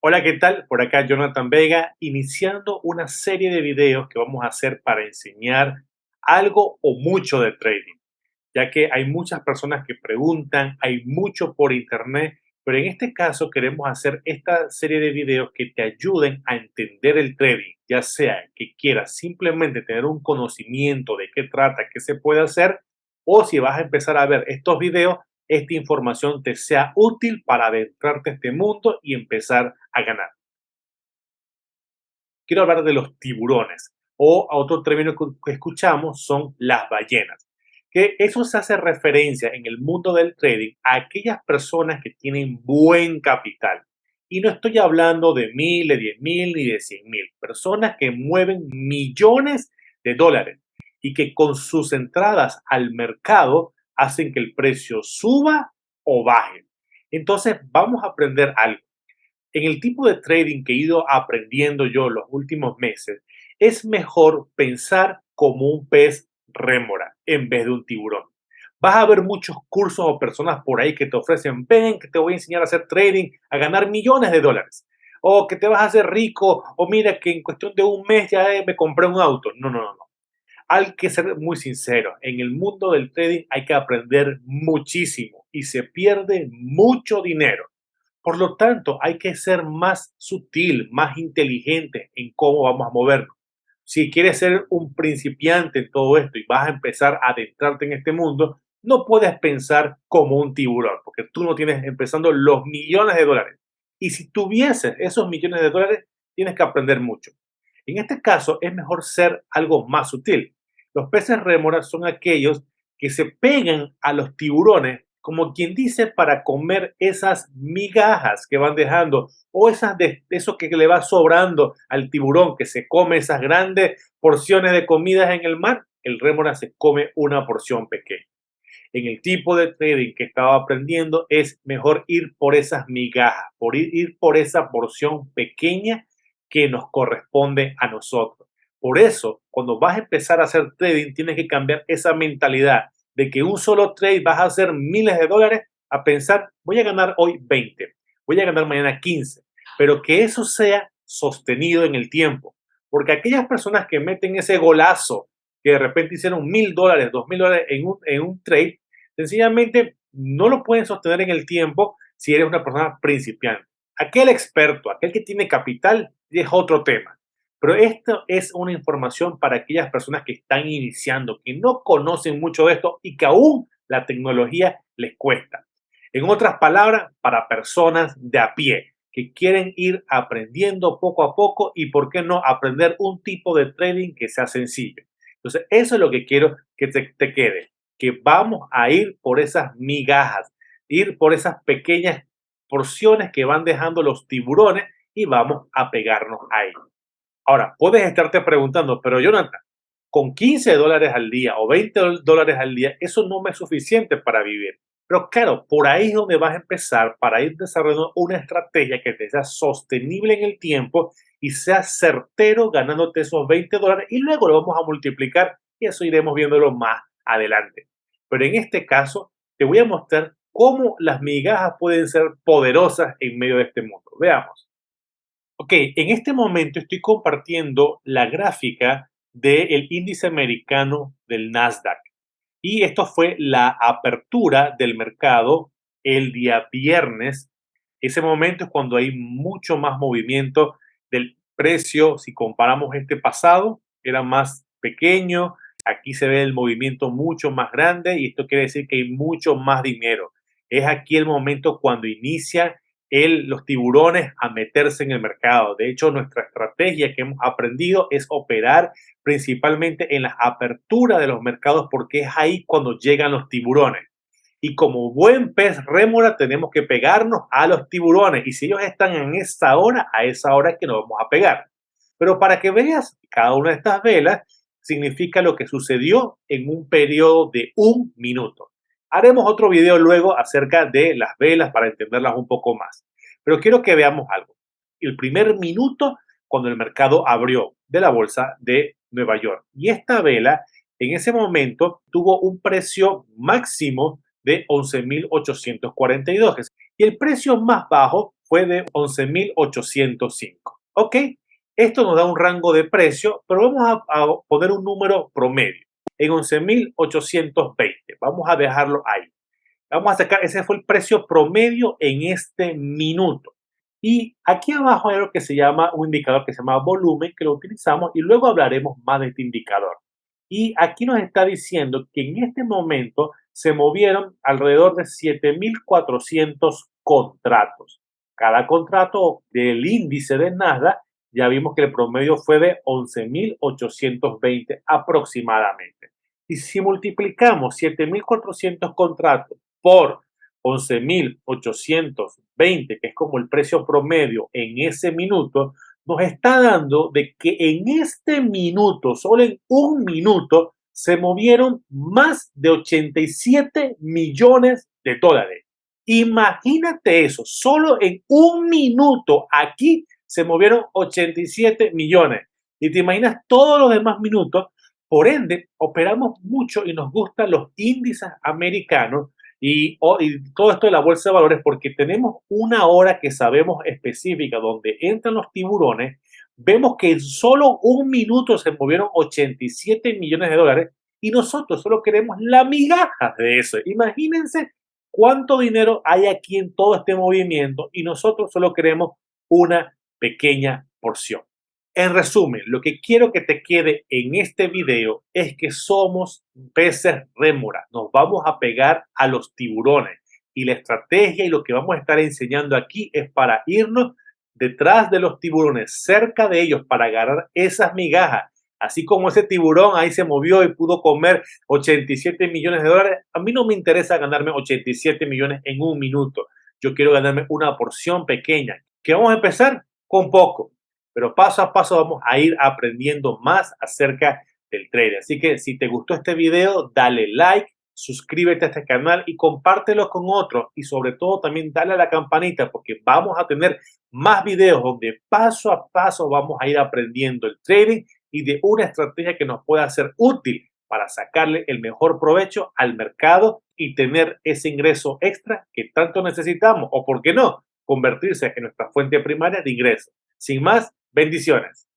Hola, ¿qué tal? Por acá Jonathan Vega, iniciando una serie de videos que vamos a hacer para enseñar algo o mucho de trading, ya que hay muchas personas que preguntan, hay mucho por internet, pero en este caso queremos hacer esta serie de videos que te ayuden a entender el trading, ya sea que quieras simplemente tener un conocimiento de qué trata, qué se puede hacer, o si vas a empezar a ver estos videos, esta información te sea útil para adentrarte a este mundo y empezar a ganar. Quiero hablar de los tiburones o a otro término que escuchamos son las ballenas, que eso se hace referencia en el mundo del trading a aquellas personas que tienen buen capital. Y no estoy hablando de mil, de 10.000 ni de 100.000, personas que mueven millones de dólares y que con sus entradas al mercado hacen que el precio suba o baje. Entonces vamos a aprender algo. En el tipo de trading que he ido aprendiendo yo los últimos meses, es mejor pensar como un pez rémora en vez de un tiburón. Vas a ver muchos cursos o personas por ahí que te ofrecen, ven, que te voy a enseñar a hacer trading, a ganar millones de dólares. O que te vas a hacer rico, o mira que en cuestión de un mes ya me compré un auto. No, no, no, no. Hay que ser muy sincero. En el mundo del trading hay que aprender muchísimo y se pierde mucho dinero. Por lo tanto, hay que ser más sutil, más inteligente en cómo vamos a movernos. Si quieres ser un principiante en todo esto y vas a empezar a adentrarte en este mundo, no puedes pensar como un tiburón, porque tú no tienes empezando los millones de dólares. Y si tuvieses esos millones de dólares, tienes que aprender mucho. En este caso, es mejor ser algo más sutil. Los peces rémoras son aquellos que se pegan a los tiburones, como quien dice, para comer esas migajas que van dejando o eso que le va sobrando al tiburón que se come esas grandes porciones de comidas en el mar. El rémora se come una porción pequeña. En el tipo de trading que estaba aprendiendo es mejor ir por esas migajas, por ir por esa porción pequeña que nos corresponde a nosotros. Por eso, cuando vas a empezar a hacer trading, tienes que cambiar esa mentalidad de que un solo trade vas a hacer miles de dólares a pensar, voy a ganar hoy 20, voy a ganar mañana 15, pero que eso sea sostenido en el tiempo. Porque aquellas personas que meten ese golazo, que de repente hicieron $1,000, $2,000 en un trade, sencillamente no lo pueden sostener en el tiempo si eres una persona principiante. Aquel experto, aquel que tiene capital, es otro tema. Pero esto es una información para aquellas personas que están iniciando, que no conocen mucho de esto y que aún la tecnología les cuesta. En otras palabras, para personas de a pie que quieren ir aprendiendo poco a poco y, ¿por qué no?, aprender un tipo de trading que sea sencillo. Entonces, eso es lo que quiero que te quede, que vamos a ir por esas migajas, ir por esas pequeñas porciones que van dejando los tiburones y vamos a pegarnos ahí. Ahora, puedes estarte preguntando, pero Jonathan, con $15 al día o $20 al día, eso no me es suficiente para vivir. Pero claro, por ahí es donde vas a empezar para ir desarrollando una estrategia que te sea sostenible en el tiempo y sea certero ganándote esos $20 y luego lo vamos a multiplicar y eso iremos viéndolo más adelante. Pero en este caso, te voy a mostrar cómo las migajas pueden ser poderosas en medio de este mundo. Veamos. Ok, en este momento estoy compartiendo la gráfica del índice americano del Nasdaq. Y esto fue la apertura del mercado el día viernes. Ese momento es cuando hay mucho más movimiento del precio. Si comparamos este pasado, era más pequeño. Aquí se ve el movimiento mucho más grande y esto quiere decir que hay mucho más dinero. Es aquí el momento cuando inicia los tiburones a meterse en el mercado. De hecho, nuestra estrategia que hemos aprendido es operar principalmente en la apertura de los mercados porque es ahí cuando llegan los tiburones. Y como buen pez rémora tenemos que pegarnos a los tiburones. Y si ellos están en esa hora, a esa hora es que nos vamos a pegar. Pero para que veas, cada una de estas velas significa lo que sucedió en un periodo de un minuto. Haremos otro video luego acerca de las velas para entenderlas un poco más. Pero quiero que veamos algo. El primer minuto cuando el mercado abrió de la bolsa de Nueva York. Y esta vela en ese momento tuvo un precio máximo de 11.842. Y el precio más bajo fue de 11.805. ¿Ok? Esto nos da un rango de precio, pero vamos a poner un número promedio en 11.820. Vamos a dejarlo ahí. Vamos a sacar, ese fue el precio promedio en este minuto. Y aquí abajo hay algo que se llama un indicador que se llama volumen, que lo utilizamos y luego hablaremos más de este indicador. Y aquí nos está diciendo que en este momento se movieron alrededor de 7.400 contratos. Cada contrato del índice de Nasdaq, ya vimos que el promedio fue de 11.820 aproximadamente. Y si multiplicamos 7.400 contratos por 11.820, que es como el precio promedio en ese minuto, nos está dando de que en este minuto, solo en un minuto, se movieron más de 87 millones de dólares. Imagínate eso, solo en un minuto aquí se movieron 87 millones. Y te imaginas todos los demás minutos. Por ende, operamos mucho y nos gustan los índices americanos y todo esto de la bolsa de valores porque tenemos una hora que sabemos específica donde entran los tiburones. Vemos que en solo un minuto se movieron 87 millones de dólares y nosotros solo queremos la migaja de eso. Imagínense cuánto dinero hay aquí en todo este movimiento y nosotros solo queremos una pequeña porción. En resumen, lo que quiero que te quede en este video es que somos peces rémora, nos vamos a pegar a los tiburones y la estrategia y lo que vamos a estar enseñando aquí es para irnos detrás de los tiburones, cerca de ellos para agarrar esas migajas. Así como ese tiburón ahí se movió y pudo comer 87 millones de dólares, a mí no me interesa ganarme 87 millones en un minuto. Yo quiero ganarme una porción pequeña. ¿Qué vamos a empezar? Con poco, pero paso a paso vamos a ir aprendiendo más acerca del trading. Así que si te gustó este video, dale like, suscríbete a este canal y compártelo con otros y sobre todo también dale a la campanita porque vamos a tener más videos donde paso a paso vamos a ir aprendiendo el trading y de una estrategia que nos pueda ser útil para sacarle el mejor provecho al mercado y tener ese ingreso extra que tanto necesitamos o, por qué no, convertirse en nuestra fuente primaria de ingresos. Sin más, bendiciones.